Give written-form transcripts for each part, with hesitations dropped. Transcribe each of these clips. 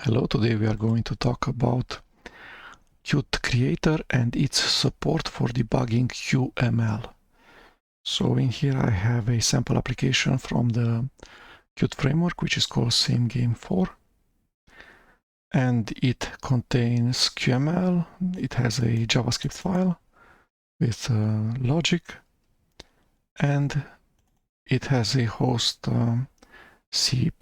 Hello, today we are going to talk about Qt Creator and its support for debugging QML. So in here I have a sample application from the Qt framework, which is called SameGame4, and it contains QML. It has a JavaScript file with logic, and it has a host C++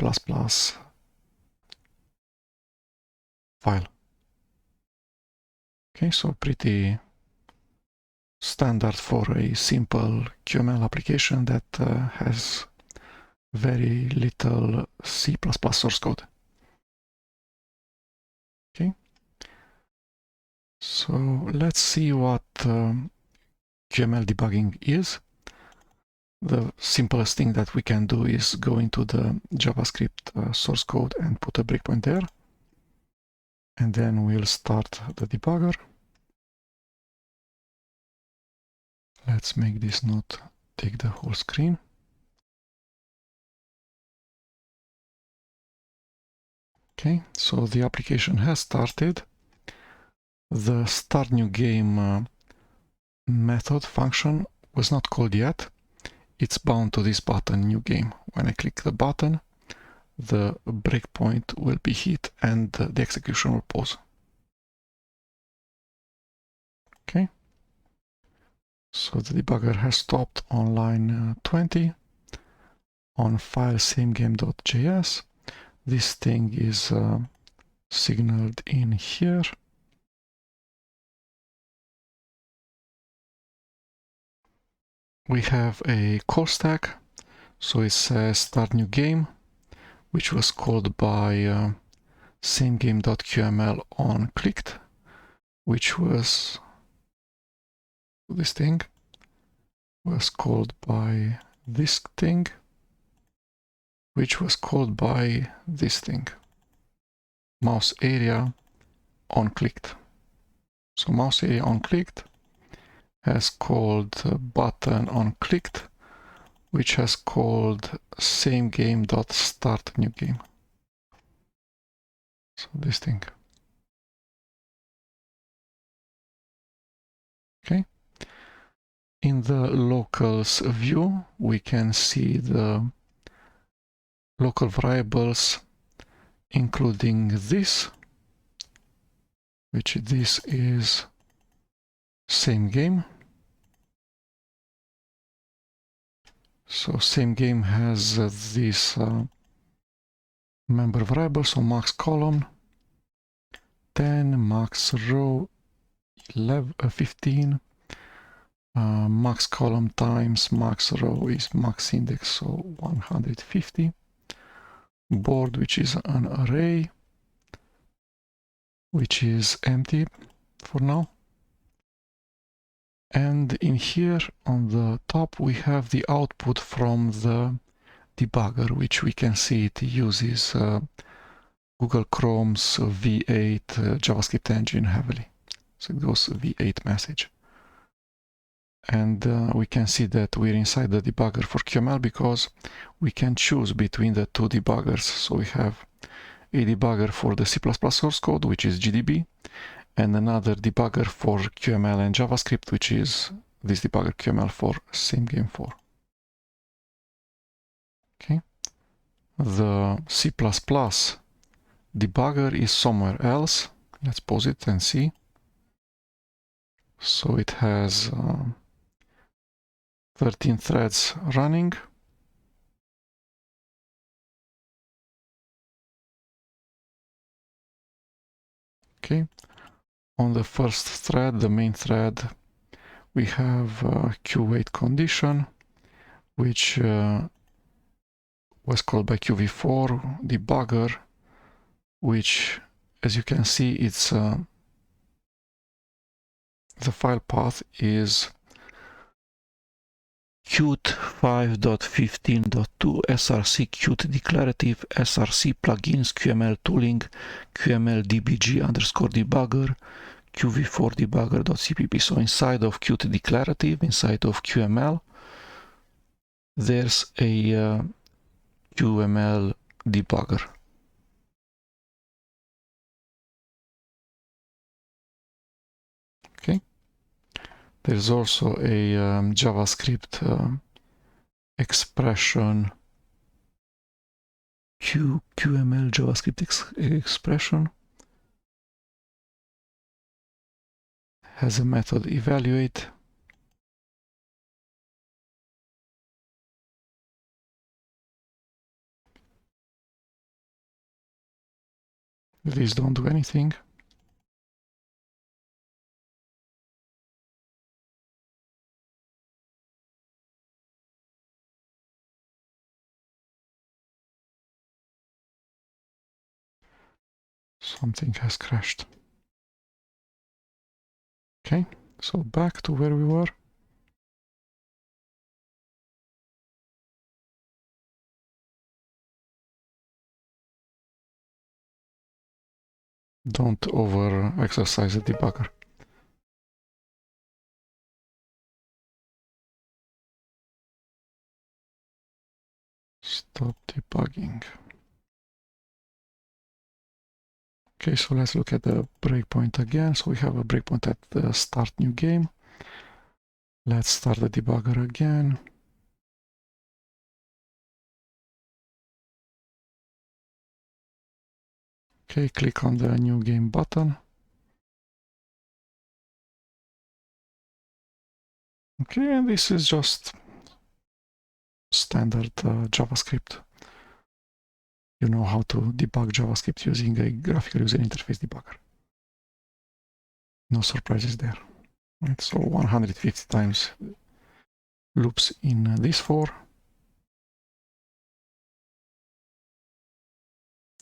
file. Okay, so pretty standard for a simple QML application that has very little C++ source code. Okay, so let's see what QML debugging is. The simplest thing that we can do is go into the JavaScript source code and put a breakpoint there, and then we'll start the debugger. Let's make this not take the whole screen. Okay, so the application has started. The start new game method function was not called yet. It's bound to this button, new game. When I click the button, the breakpoint will be hit and the execution will pause. Okay, so the debugger has stopped on line 20 on file samegame.js. This thing is signaled in here. We have a call stack, so it says start new game, which was called by samegame.qml on clicked, which was this thing, was called by this thing, which was called by this thing, mouse area on clicked. So mouse area on clicked has called button on clicked, which has called samegame.startNewGame. So this thing. Okay. In the locals view, we can see the local variables, including this, which this is same game. So same game has this member variable, so max column 10, max row 11, 15, max column times max row is max index, so 150. Board, which is an array, which is empty for now. And in here on the top we have the output from the debugger, which we can see it uses Google Chrome's V8 JavaScript engine heavily. So it goes V8 message. And we can see that we're inside the debugger for QML because we can choose between the two debuggers. So we have a debugger for the C++ source code, which is GDB, and another debugger for QML and JavaScript, which is this debugger QML for SameGame4. Okay. The C++ debugger is somewhere else. Let's pause it and see. So it has 13 threads running. Okay. On the first thread, the main thread, we have Q wait condition, which was called by QV4 debugger, which, as you can see, it's the file path is Qt 5.15.2 src Qt declarative src plugins QML tooling QML dbg underscore debugger qv4 debugger.cpp. So inside of Qt declarative, inside of QML, there's a QML debugger. There's also a JavaScript expression, QML JavaScript expression. Has a method evaluate. These don't do anything. Something has crashed. Okay, so back to where we were. Don't over exercise the debugger. Stop debugging. Okay, so let's look at the breakpoint again. So we have a breakpoint at the start new game. Let's start the debugger again. Okay, click on the new game button. Okay, and this is just standard JavaScript. You know how to debug JavaScript using a graphical user interface debugger. No surprises there. Right, so 150 times loops in this for.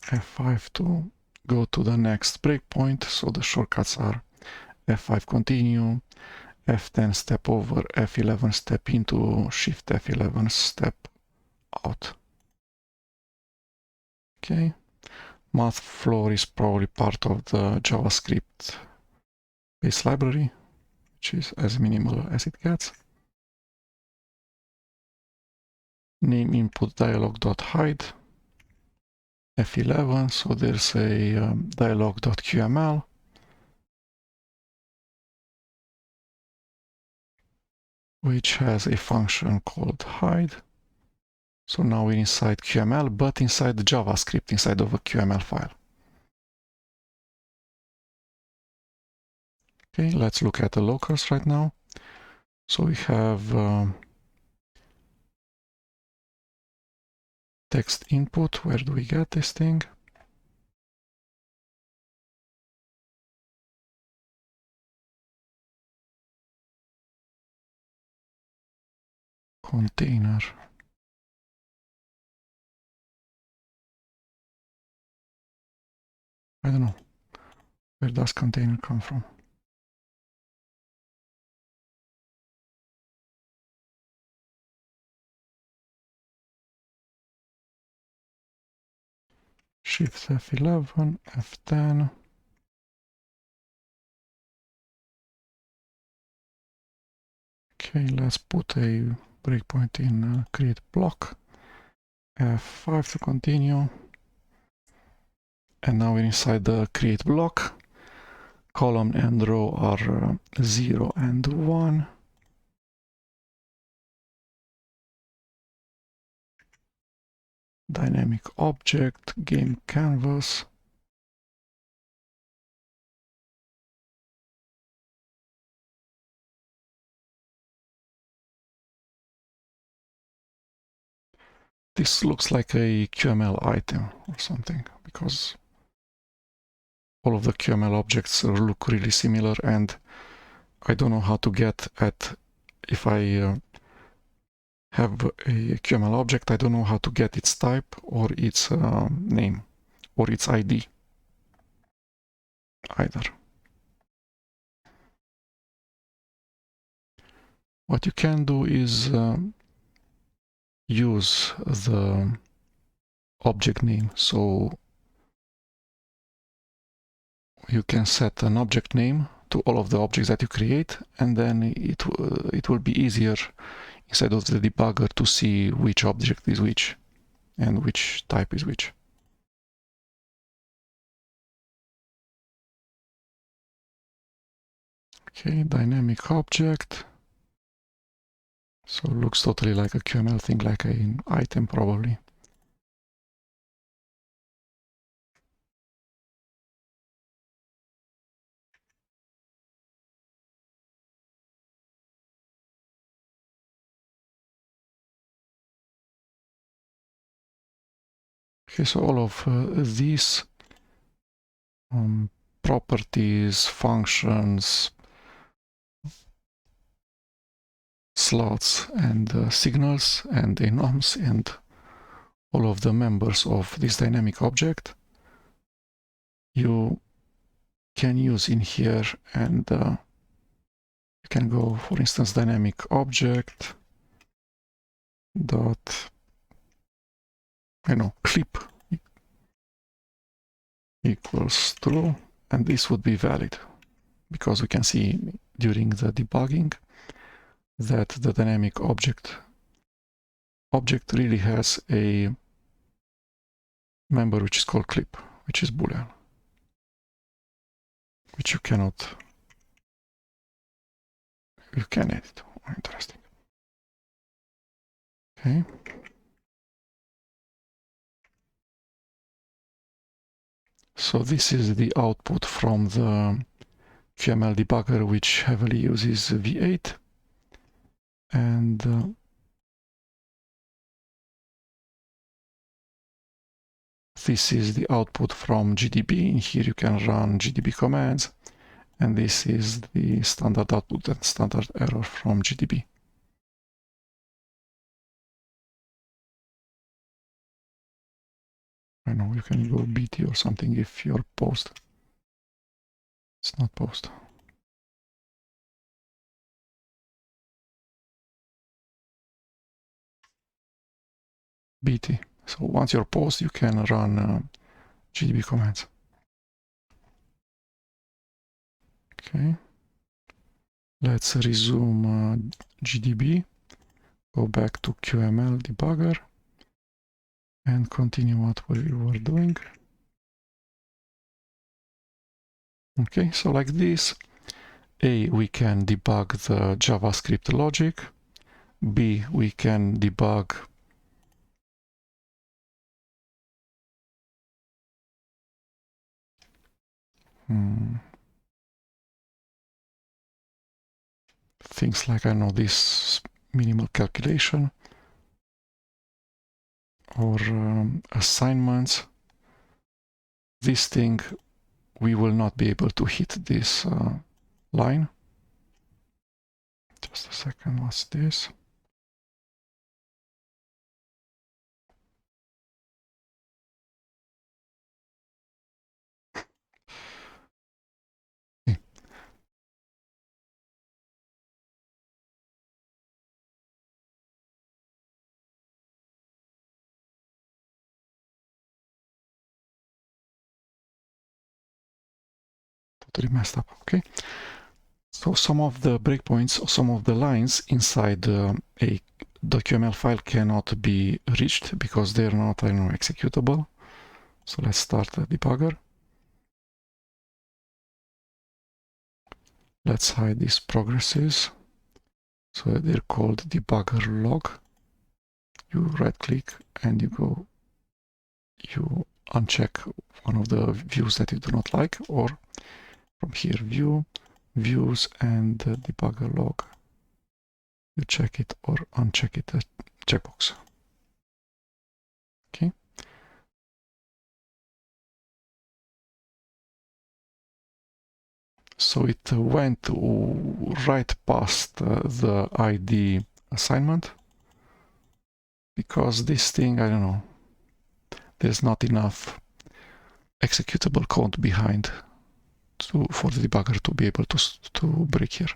F5 to go to the next breakpoint. So the shortcuts are F5 continue, F10 step over, F11 step into, Shift F11 step out. Okay. Math floor is probably part of the JavaScript base library, which is as minimal as it gets. Name input dialog.hide. F11, so there's a dialog.qml. Which has a function called hide. So now we're inside QML, but inside the JavaScript, inside of a QML file. Okay, let's look at the locals right now. So we have text input. Where do we get this thing? Container. I don't know. Where does container come from? Shift F11, F10. Okay, let's put a breakpoint in create block. F5 to continue. And now we're inside the create block. Column and row are 0 and 1. Dynamic object, game canvas. This looks like a QML item or something, because all of the QML objects look really similar, and I don't know how to get at, if I have a QML object, I don't know how to get its type or its name or its ID either. What you can do is use the object name. So you can set an object name to all of the objects that you create, and then it will be easier inside of the debugger to see which object is which and which type is which. Okay, dynamic object. So it looks totally like a QML thing, like an item probably. Okay, so all of these properties, functions, slots, and signals, and enums, and all of the members of this dynamic object you can use in here, and you can go, for instance, dynamic object dot, I know, clip equals true, and this would be valid because we can see during the debugging that the dynamic object really has a member which is called clip, which is boolean, which you can edit. Oh, interesting. Okay. So this is the output from the QML debugger, which heavily uses V8, and this is the output from GDB. In here you can run GDB commands, and this is the standard output and standard error from GDB. I know you can go BT or something if you're post. It's not post. BT. So once you're post, you can run GDB commands. Okay. Let's resume GDB. Go back to QML debugger and continue what we were doing. Okay, so like this, A, we can debug the JavaScript logic. B, we can debug things like, I know, this minimal calculation or assignments. This thing, we will not be able to hit this line. Just a second, what's this? Totally messed up. Okay, so some of the breakpoints, some of the lines inside the QML file cannot be reached because they're not, I know, executable. So let's start the debugger. Let's hide these progresses. So they're called debugger log. You right click and you uncheck one of the views that you do not like, or from here, view, views, and debugger log. You check it or uncheck it, checkbox. Okay. So it went right past the ID assignment because this thing, I don't know, there's not enough executable code behind for the debugger to be able to break here.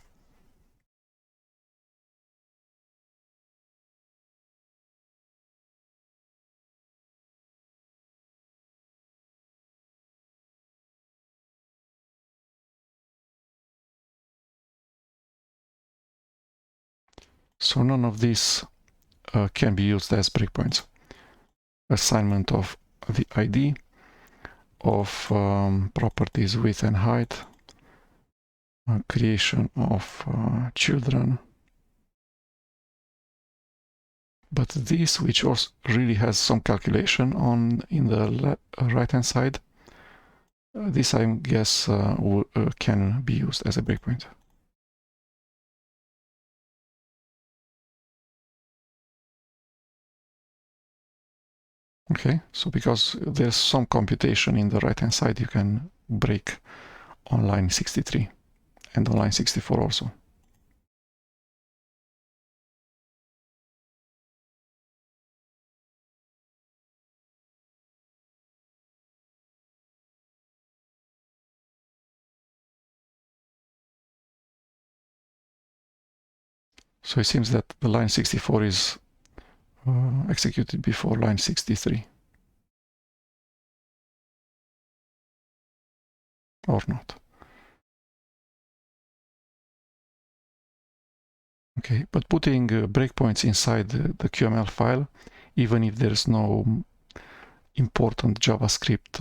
So none of these can be used as breakpoints. Assignment of the ID, of properties width and height, creation of children. But this, which also really has some calculation on in the right hand side, this I guess can be used as a breakpoint. Okay, so because there's some computation in the right hand side, you can break on line 63 and on line 64 also. So it seems that the line 64 is executed before line 63. Or not. Okay, but putting breakpoints inside the QML file, even if there's no important JavaScript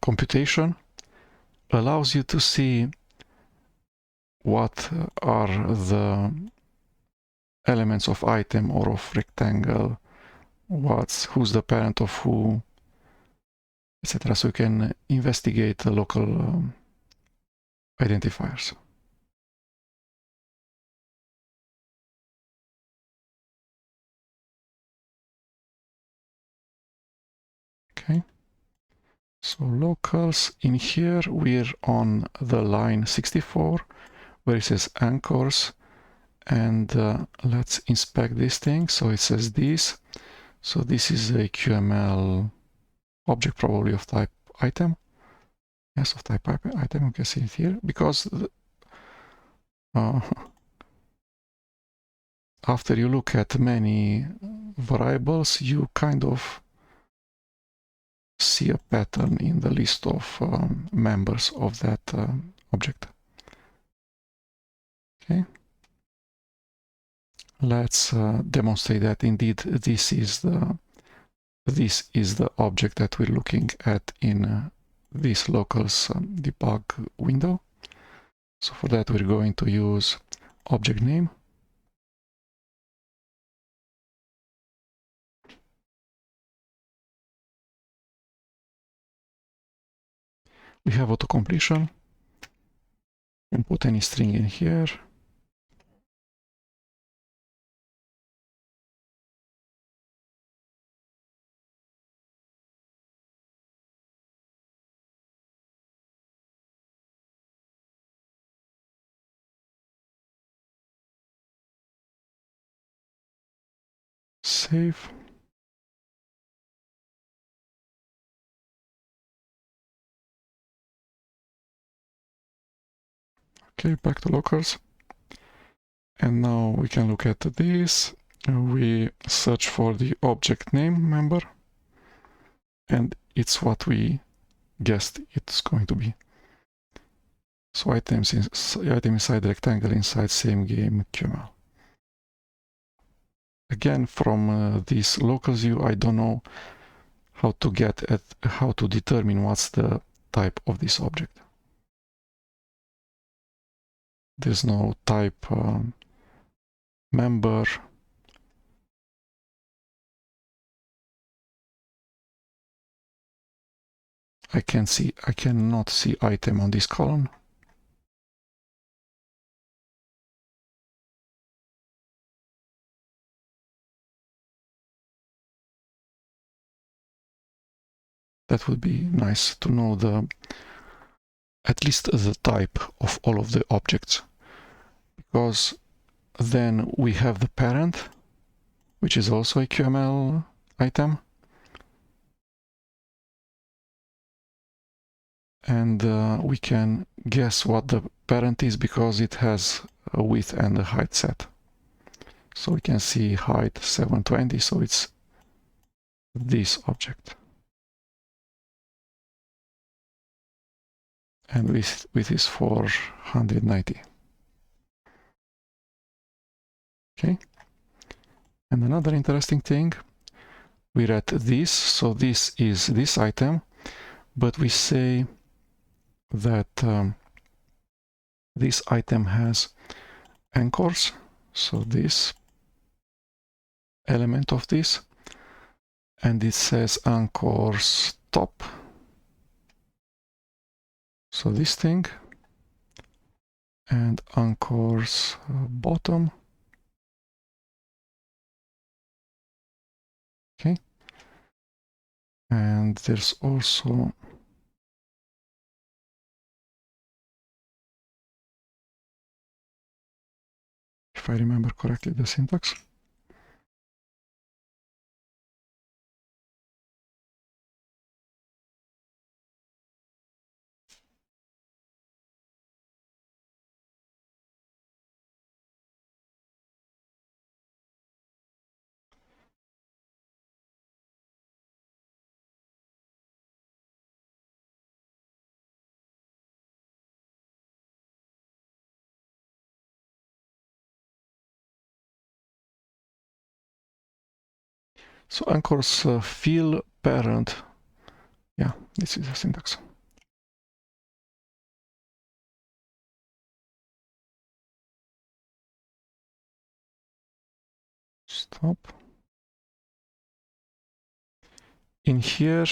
computation, allows you to see what are the elements of item or of rectangle, who's the parent of who, etc. So you can investigate the local identifiers. Okay, so locals, in here we're on the line 64 where it says anchors, and let's inspect this thing. So it says this, so this is a QML object, probably of type item. Yes, of type item, you can see it here, because after you look at many variables, you kind of see a pattern in the list of members of that object. Okay, let's demonstrate that indeed this is the object that we're looking at in this locals debug window. So for that we're going to use object name. We have auto completion. You can put any string in here. Save. Okay, back to locals. And now we can look at this. We search for the object name member, and it's what we guessed it's going to be. So item inside rectangle inside same game QML. Again, from this locals view, I don't know how to get at how to determine what's the type of this object. There's no type member. I cannot see item on this column. That would be nice to know at least the type of all of the objects, because then we have the parent, which is also a QML item, and we can guess what the parent is because it has a width and a height set. So we can see height 720, so it's this object. And width is 490. Okay. And another interesting thing, we're at this, so this is this item, but we say that this item has anchors. So this element of this, and it says anchors top. So this thing, and anchors bottom. Okay. And there's also if I remember correctly the syntax. So anchors fill parent. Yeah, this is the syntax. Stop. In here,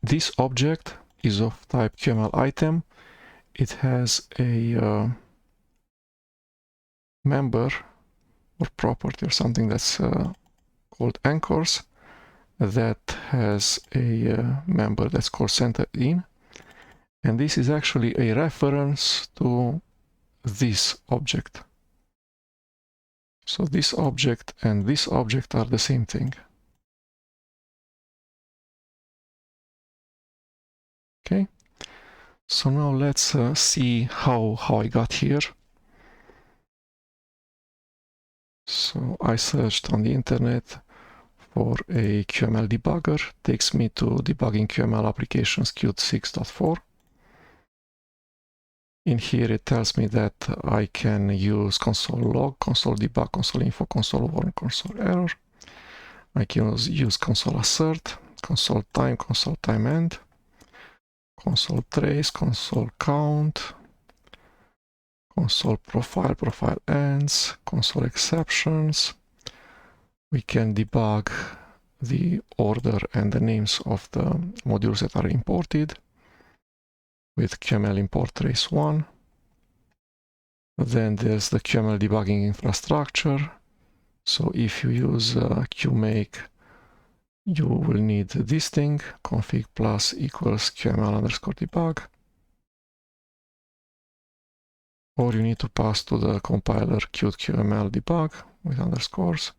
this object is of type QML item. It has a member or property or something that's called anchors that has a member that's called center in, and this is actually a reference to this object. So this object and this object are the same thing. Okay, so now let's see how I got here. So I searched on the internet for a QML debugger, takes me to debugging QML applications Qt 6.4. In here it tells me that I can use console log, console debug, console info, console warn, console error. I can use console assert, console time end, console trace, console count, console profile ends, console exceptions. We can debug the order and the names of the modules that are imported with QML import trace 1. Then there's the QML debugging infrastructure. So if you use qmake, you will need this thing, config plus equals QML underscore debug. Or you need to pass to the compiler Qt QML debug with underscores.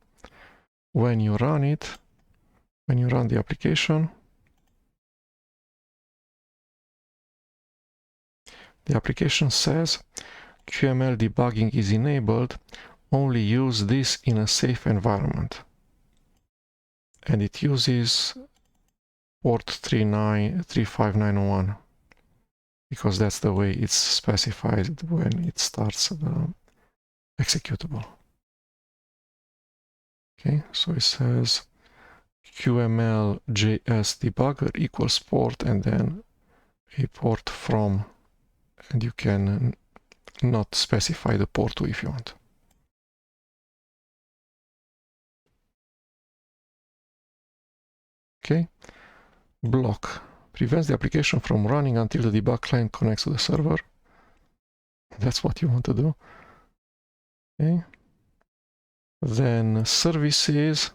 When you run it, when you run the application, the application says QML debugging is enabled, only use this in a safe environment. And it uses port 35901 because that's the way it's specified when it starts the executable. Okay, so it says QML JS debugger equals port and then a port from, and you can not specify the port to if you want. Okay, block prevents the application from running until the debug client connects to the server. That's what you want to do. Okay, then services,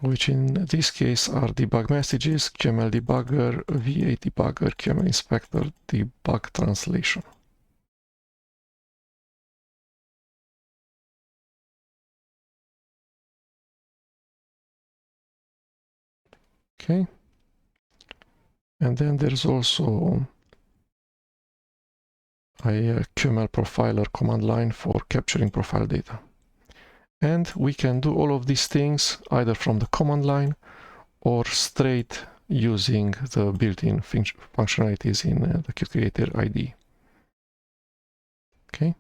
which in this case are debug messages, QML debugger, V8 debugger, QML inspector, debug translation. Okay, and then there's also a QML profiler command line for capturing profile data. And we can do all of these things either from the command line or straight using the built-in functionalities in the Qt Creator IDE. Okay,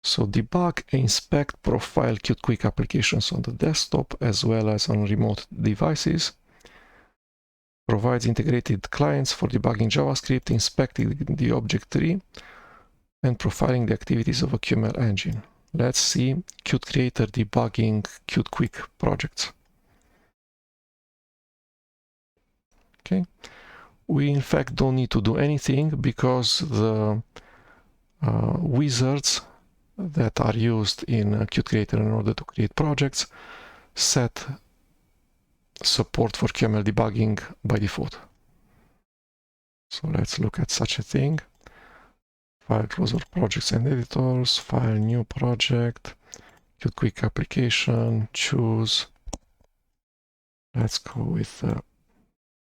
So debug, inspect, profile Qt Quick applications on the desktop as well as on remote devices. Provides integrated clients for debugging JavaScript, inspecting the object tree, and profiling the activities of a QML engine. Let's see Qt Creator debugging Qt Quick projects. Okay, we in fact don't need to do anything because the wizards that are used in Qt Creator in order to create projects set support for QML debugging by default. So let's look at such a thing. File closer projects and editors, file new project, Qt Quick application, choose. Let's go with the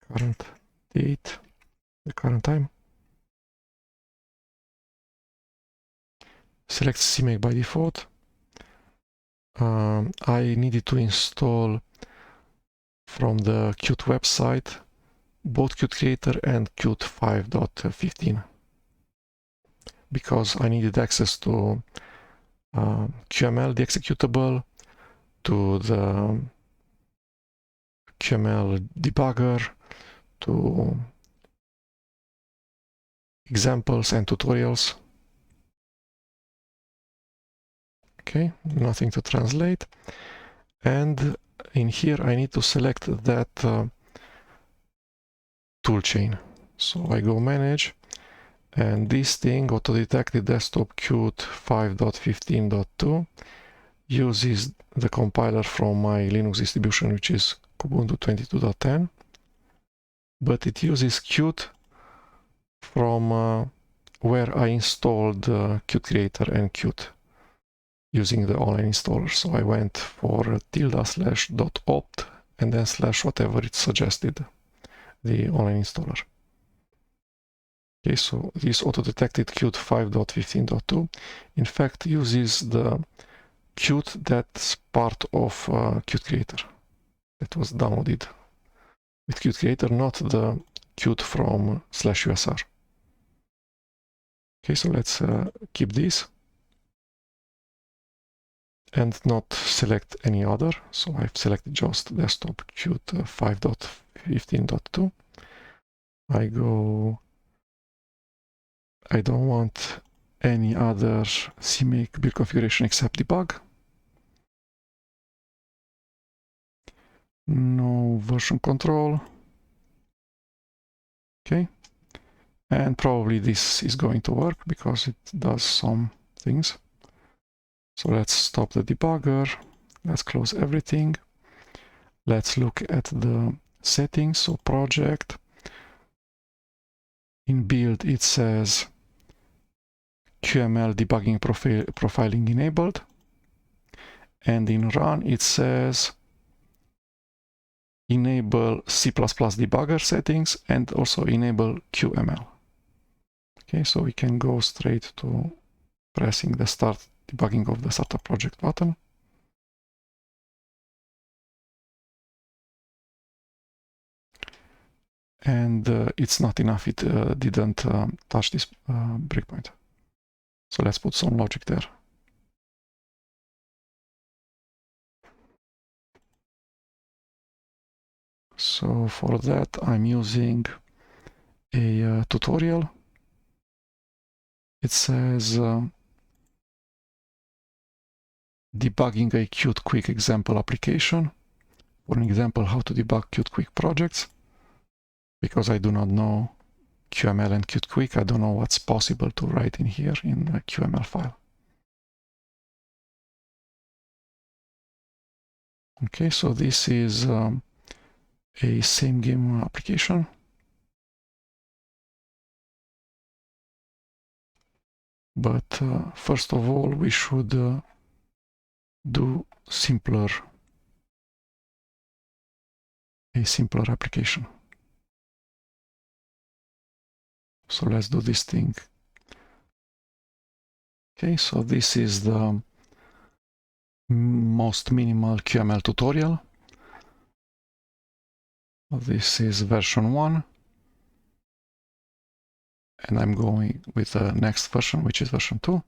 current date, the current time. Select CMake by default. I needed to install from the Qt website both Qt Creator and Qt 5.15 because I needed access to QML, the executable, to the QML debugger, to examples and tutorials. Okay, nothing to translate. And in here I need to select that toolchain. So I go manage, and this thing, auto-detected desktop Qt 5.15.2, uses the compiler from my Linux distribution, which is Ubuntu 22.10, but it uses Qt from where I installed Qt Creator and Qt using the online installer. So I went for ~/.opt and then / whatever it suggested, the online installer. Okay, so this auto-detected Qt 5.15.2 in fact uses the Qt that's part of Qt Creator that was downloaded with Qt Creator, not the Qt from /usr. Okay, so let's keep this and not select any other. So I've selected just desktop Qt 5.15.2. I don't want any other CMake build configuration except debug. No version control. Okay. And probably this is going to work because it does some things. So let's stop the debugger. Let's close everything. Let's look at the settings. So project. In build it says QML debugging profiling enabled. And in run it says enable C++ debugger settings and also enable QML. Okay, so we can go straight to pressing the start debugging of the startup project button. And it's not enough, it didn't touch this breakpoint. So let's put some logic there. So for that I'm using a tutorial. It says debugging a Qt Quick example application. For an example, how to debug Qt Quick projects. Because I do not know QML and Qt Quick, I don't know what's possible to write in here in a QML file. Okay, so this is a same game application. But first of all, we should do a simpler application. So let's do this thing. Okay, so this is the most minimal QML tutorial. This is version 1. And I'm going with the next version, which is version 2.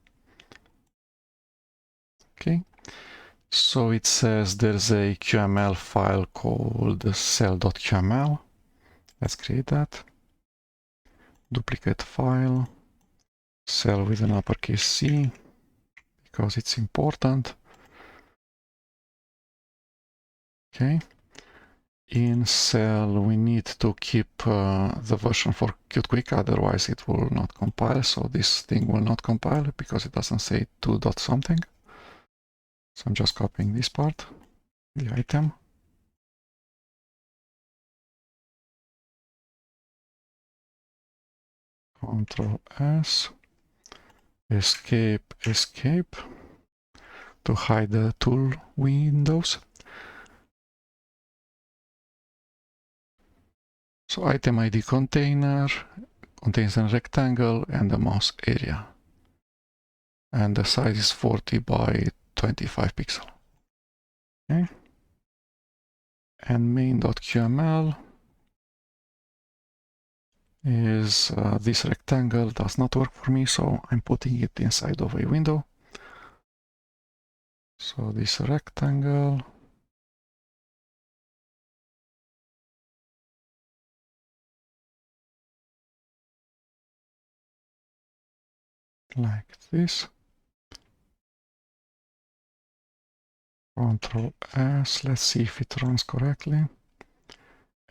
So it says there's a QML file called cell.qml. Let's create that. Duplicate file, cell with an uppercase C, because it's important. Okay. In cell, we need to keep the version for Qt Quick, otherwise it will not compile. So this thing will not compile because it doesn't say 2 dot something. So I'm just copying this part, the item. Control S, escape, escape to hide the tool windows. So item ID container contains a rectangle and a mouse area. And the size is 40 by 25 pixel. Okay. And main.qml is this rectangle does not work for me, so I'm putting it inside of a window. So this rectangle, like this. Control S, let's see if it runs correctly.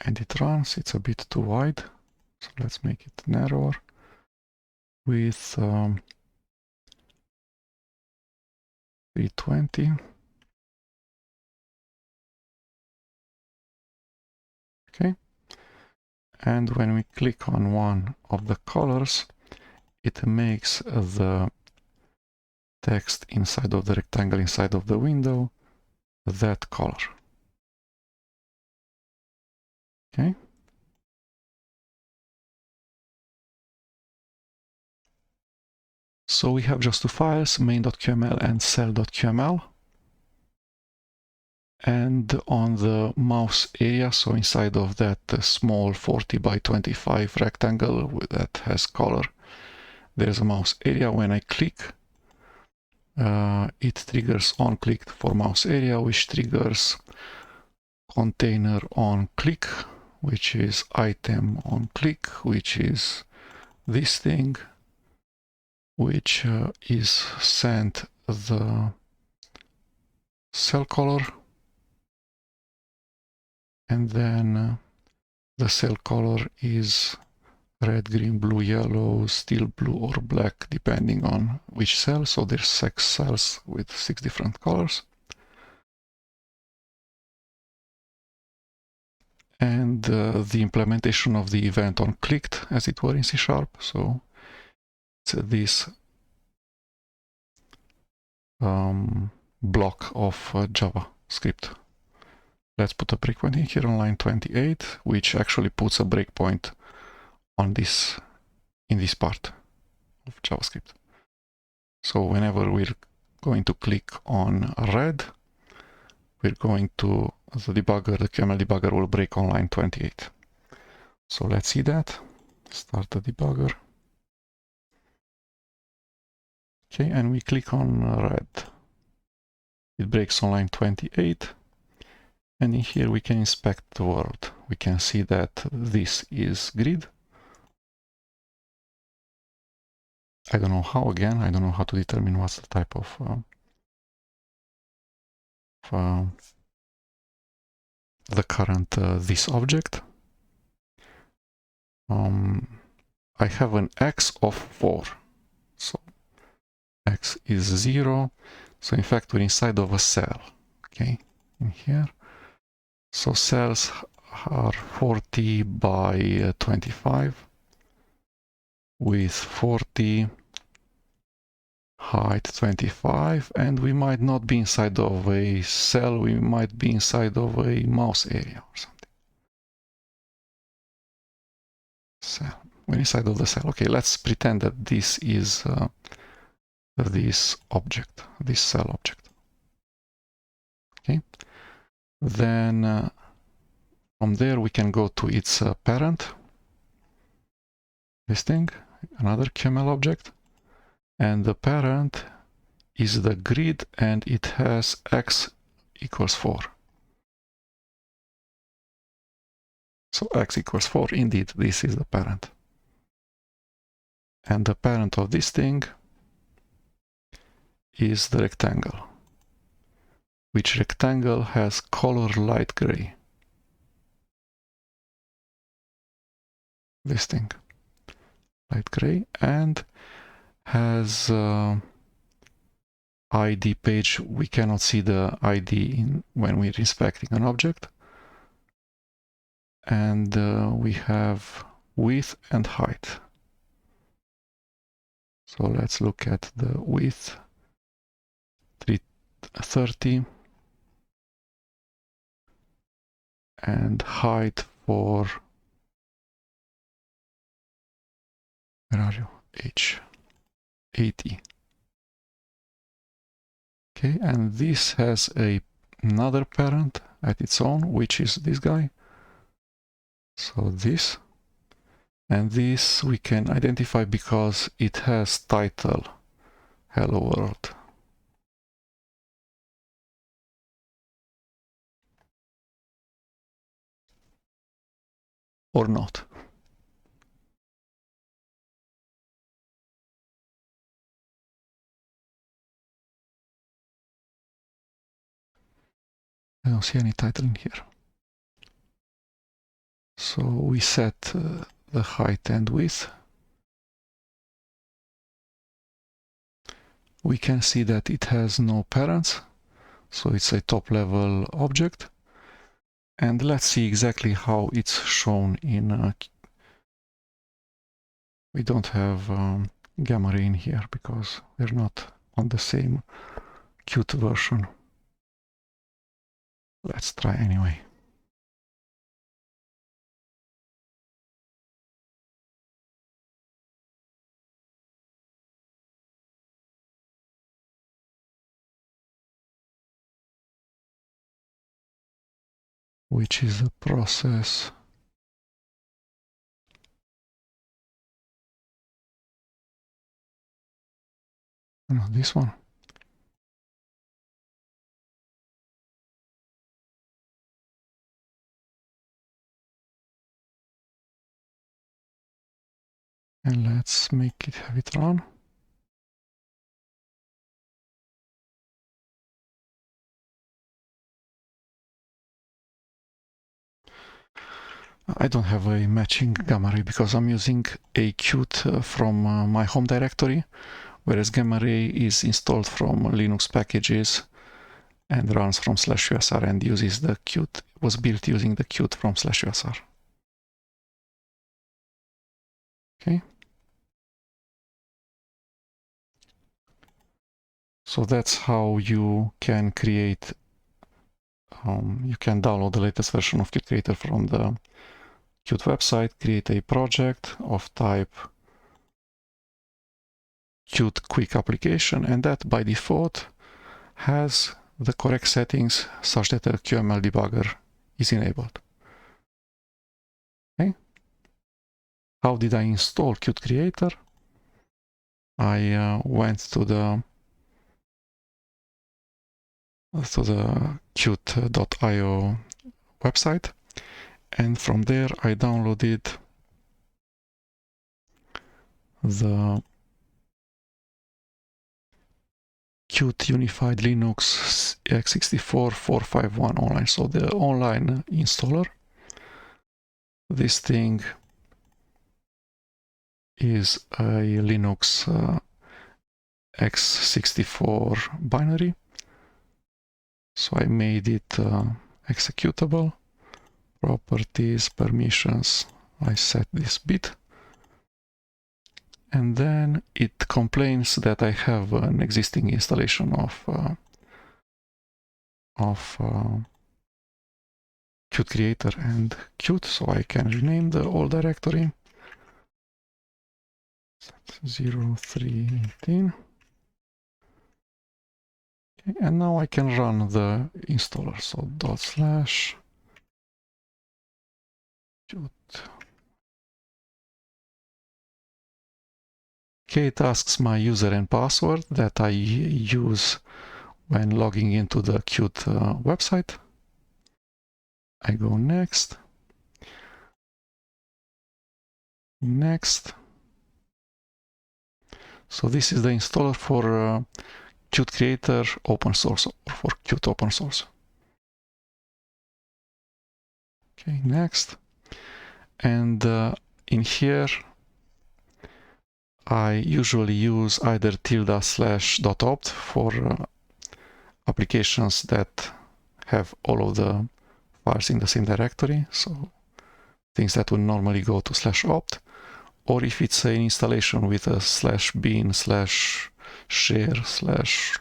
And it runs, it's a bit too wide. So let's make it narrower with 320. Okay. And when we click on one of the colors, it makes the text inside of the rectangle, inside of the window, that color. Okay. So we have just two files, main.qml and cell.qml. And on the mouse area, so inside of that small 40 by 25 rectangle that has color, there's a mouse area. When I click, it triggers onClick for mouse area, which triggers container onClick, which is item onClick, which is this thing, which is sent the cell color, and then the cell color is red, green, blue, yellow, steel blue, or black, depending on which cell. So there's 6 cells with 6 different colors. And the implementation of the event on clicked, as it were, in C#. So it's this block of JavaScript. Let's put a breakpoint in here on line 28, which actually puts a breakpoint on this, in this part of JavaScript. So whenever we're going to click on red, we're going to, the debugger, the QML debugger will break on line 28. So let's see that. Start the debugger. Okay, and we click on red. It breaks on line 28. And in here we can inspect the world. We can see that this is grid. I don't know how, again, I don't know how to determine what's the type of the current this object. I have an x of 4. So x is 0. So in fact, we're inside of a cell. Okay, in here. So cells are 40 by 25 with 40 height 25, and we might not be inside of a cell, we might be inside of a mouse area or something. Cell. We're inside of the cell. Okay, let's pretend that this is this object, this cell object. Okay, then from there we can go to its parent, this thing, another QML object, and the parent is the grid and it has x equals 4. So x equals 4, indeed, this is the parent. And the parent of this thing is the rectangle, which rectangle has color light gray. This thing, light gray, and has ID page. We cannot see the ID when we're inspecting an object. And we have width and height. So let's look at the width, 330, and height for, where are you? H, 80. Okay, and this has another parent at its own, which is this guy. So this, and this we can identify because it has title, Hello World. Or not. I don't see any title in here. So we set the height and width. We can see that it has no parents, so it's a top-level object. And let's see exactly how it's shown in... we don't have gamma ray in here because we're not on the same Qt version. Let's try anyway. Which is a process. No, this one. And let's have it run. I don't have a matching gamma ray because I'm using a Qt from my home directory, whereas gamma ray is installed from Linux packages and runs from /usr and uses the Qt, was built using the Qt from /usr. Okay. So that's how you can create, you can download the latest version of Qt Creator from the Qt website, create a project of type Qt Quick Application, and that by default has the correct settings such that a QML debugger is enabled. Okay. How did I install Qt Creator? I went to the qt.io website, and from there I downloaded the Qt Unified Linux x64 451 online, so the online installer. This thing is a Linux x64 binary, so I made it executable. Properties, permissions, I set this bit, and then it complains that I have an existing installation of Qt Creator and Qt, so I can rename the old directory 0318. Okay, and now I can run the installer, so /Qt. Okay, it asks my user and password that I use when logging into the Qt website. I go next. Next. So this is the installer for Qt Creator open source, or for Qt open source. Okay, next. And in here, I usually use either ~/.opt for applications that have all of the files in the same directory, so things that would normally go to /opt, or if it's an installation with a /bin, /share,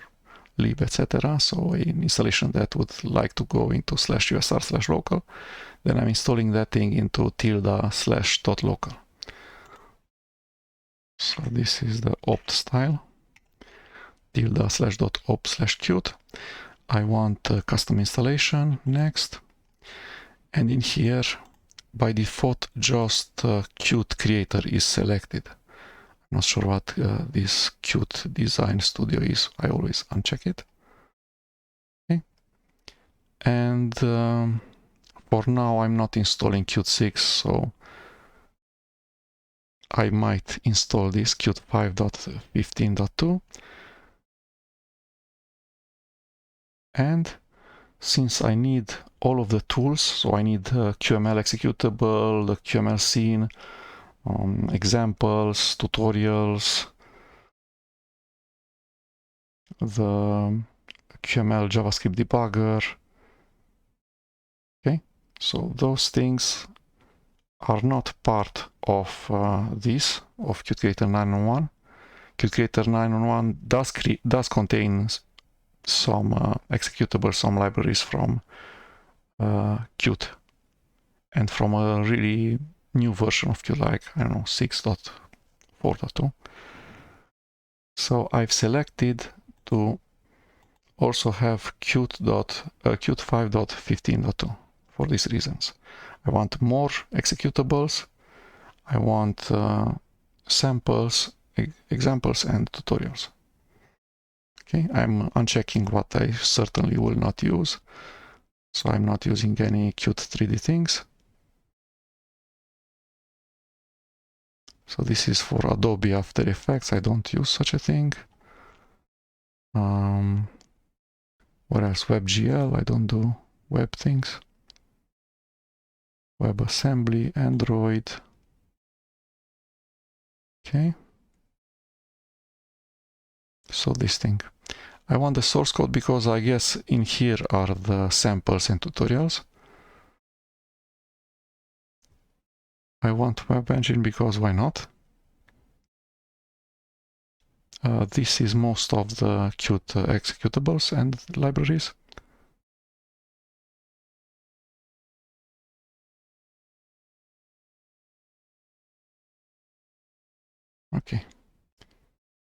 /lib, etc. So an installation that would like to go into /usr/local, then I'm installing that thing into ~/.local. So this is the opt style, ~/.opt/qt. I want a custom installation, next. And in here, by default, just Qt Creator is selected. I'm not sure what this Qt Design Studio is. I always uncheck it. Okay. And for now, I'm not installing Qt 6, so I might install this Qt 5.15.2. And since I need all of the tools, so I need QML executable, the QML scene, examples, tutorials, the QML JavaScript debugger. Okay, so those things are not part of this, of Qt Creator 9.1. Qt Creator 9.1 does contain some executable, some libraries from Qt, and from a really new version of Qt, like, I don't know, 6.4.2. So I've selected to also have Qt 5.15.2 for these reasons. I want more executables, I want samples, examples, and tutorials. Okay, I'm unchecking what I certainly will not use. So I'm not using any Qt 3D things. So this is for Adobe After Effects. I don't use such a thing. What else? WebGL. I don't do web things. WebAssembly, Android. Okay. So this thing. I want the source code because I guess in here are the samples and tutorials. I want Web Engine because why not? This is most of the Qt executables and libraries. Okay.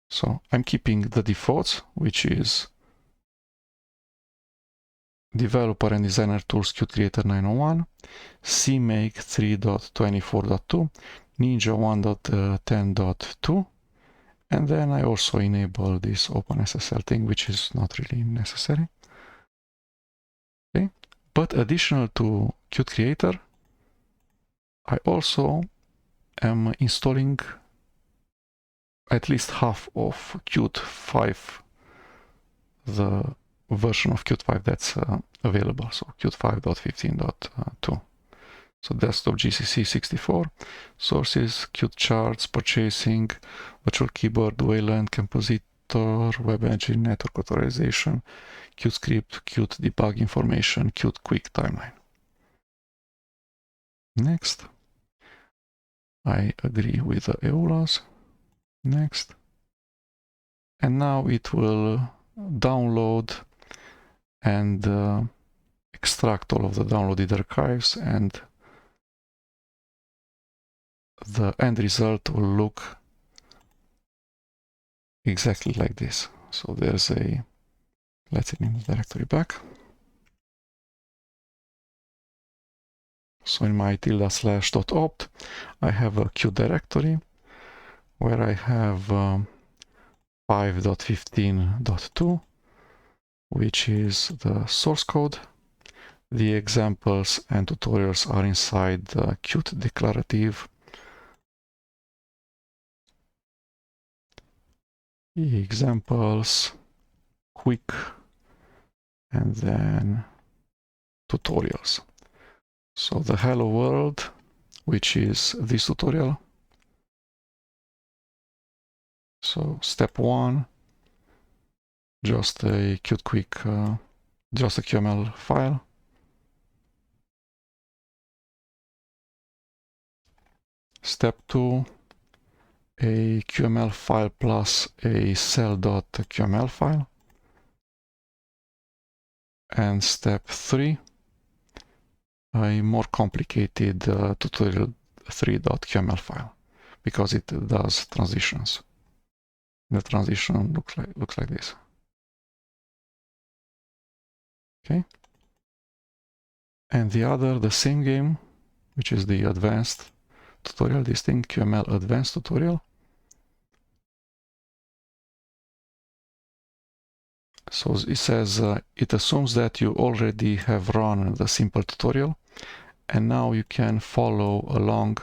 So I'm keeping the defaults, which is Developer and Designer Tools Qt Creator 9.1, CMake 3.24.2, Ninja 1.10.2, and then I also enable this OpenSSL thing, which is not really necessary. Okay, but additional to Qt Creator, I also am installing at least half of Qt 5, the version of Qt 5 that's available, so Qt 5.15.2. So desktop GCC 64, sources, Qt charts, purchasing, virtual keyboard, Wayland, compositor, web engine, network authorization, Qt script, Qt debug information, Qt quick timeline. Next. I agree with the EULAs. Next. And now it will download and extract all of the downloaded archives, and the end result will look exactly like this. So there's a, let's name the directory back. So in my ~/.opt, I have a Qt directory. where I have 5.15.2, which is the source code. The examples and tutorials are inside the Qt declarative. Examples, quick, and then tutorials. So the hello world, which is this tutorial. So step 1, just a Qt quick, just a QML file. Step 2, a QML file plus a cell.qml file. And step 3, a more complicated tutorial3.qml file, because it does transitions. The transition looks like this. Okay. And the same game, which is the advanced tutorial, this thing, QML advanced tutorial. So it says it assumes that you already have run the simple tutorial, and now you can follow along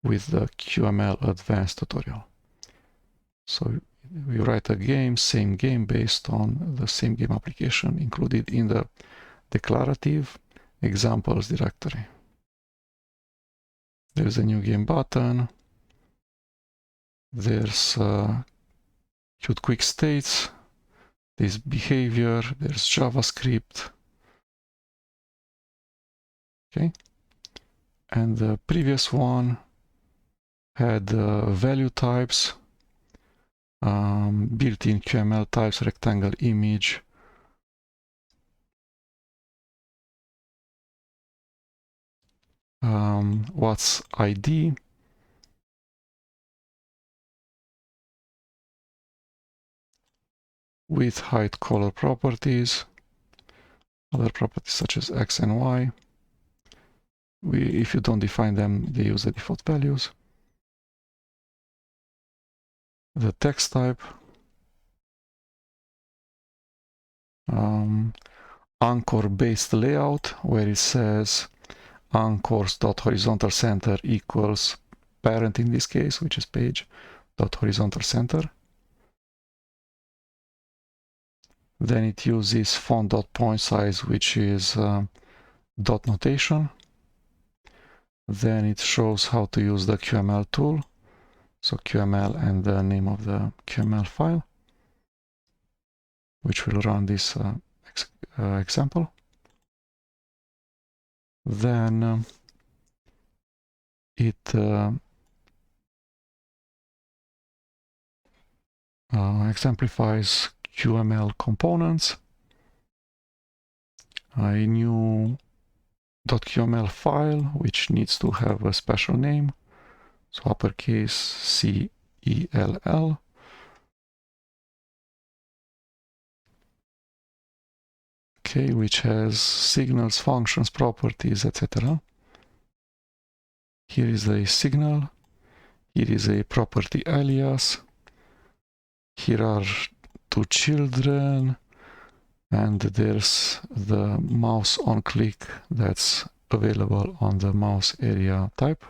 with the QML advanced tutorial. So we write a game, same game, based on the same game application included in the declarative examples directory. There's a new game button. There's Qt quick states, this behavior, there's JavaScript. Okay. And the previous one had value types, built-in QML types, rectangle image, what's ID, width, height, color properties, other properties such as X and Y. If you don't define them, they use the default values. The text type, anchor-based layout, where it says anchors.horizontal center equals parent in this case, which is page.horizontal center. Then it uses font.pointSize, which is dot notation. Then it shows how to use the QML tool. So QML and the name of the QML file, which will run this example. Then it exemplifies QML components, a new .qml file, which needs to have a special name, so uppercase CELL. Okay, which has signals, functions, properties, etc. Here is a signal. Here is a property alias. Here are two children. And there's the mouse on click that's available on the mouse area type.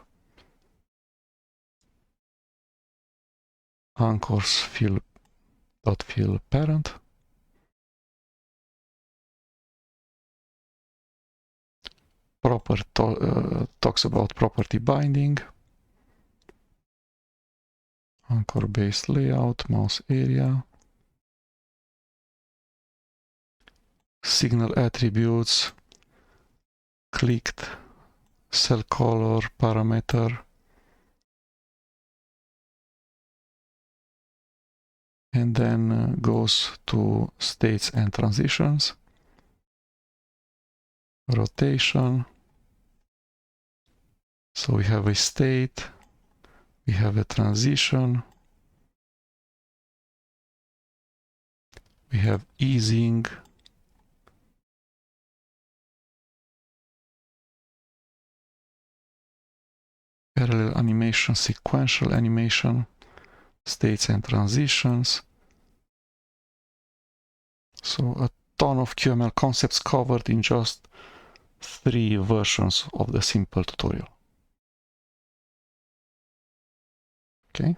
Anchors fill parent. Talks about property binding. Anchor based layout, mouse area. Signal attributes, clicked, cell color parameter. And then goes to states and transitions. Rotation. So we have a state, we have a transition, we have easing, parallel animation, sequential animation. states and transitions. So a ton of QML concepts covered in just 3 versions of the simple tutorial. Okay.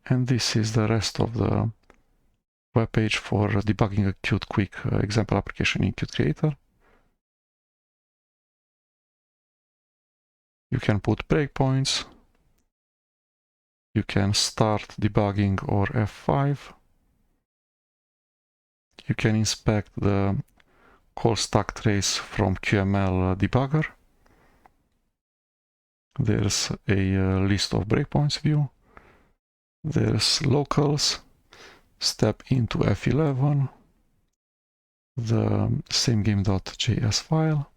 And this is the rest of the web page for debugging a Qt Quick example application in Qt Creator. You can put breakpoints. You can start debugging or F5. You can inspect the call stack trace from QML debugger. There's a list of breakpoints view. There's locals. Step into F11. The same game.js file.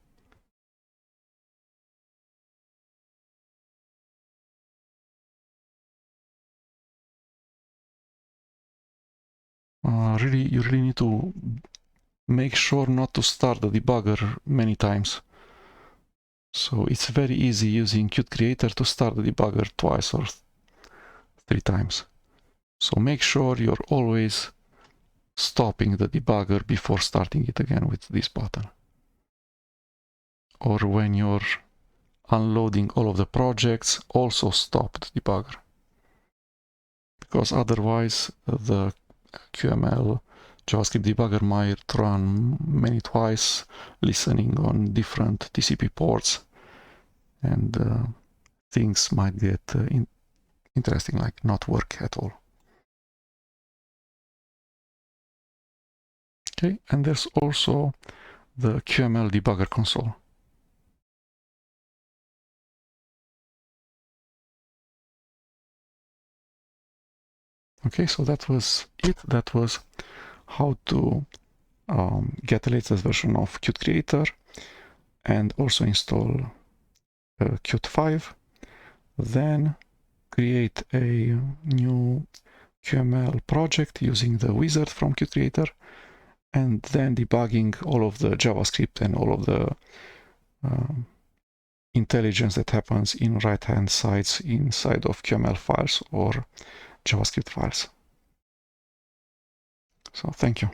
You really need to make sure not to start the debugger many times. So it's very easy using Qt Creator to start the debugger twice or 3 times. So make sure you're always stopping the debugger before starting it again with this button. Or when you're unloading all of the projects, also stop the debugger. Because otherwise the QML JavaScript debugger might run many twice, listening on different TCP ports, and things might get interesting, like not work at all. Okay, and there's also the QML debugger console. Okay, so that was it. That was how to get the latest version of Qt Creator and also install Qt 5. Then create a new QML project using the wizard from Qt Creator, and then debugging all of the JavaScript and all of the intelligence that happens in right-hand sides inside of QML files or JavaScript files. So thank you.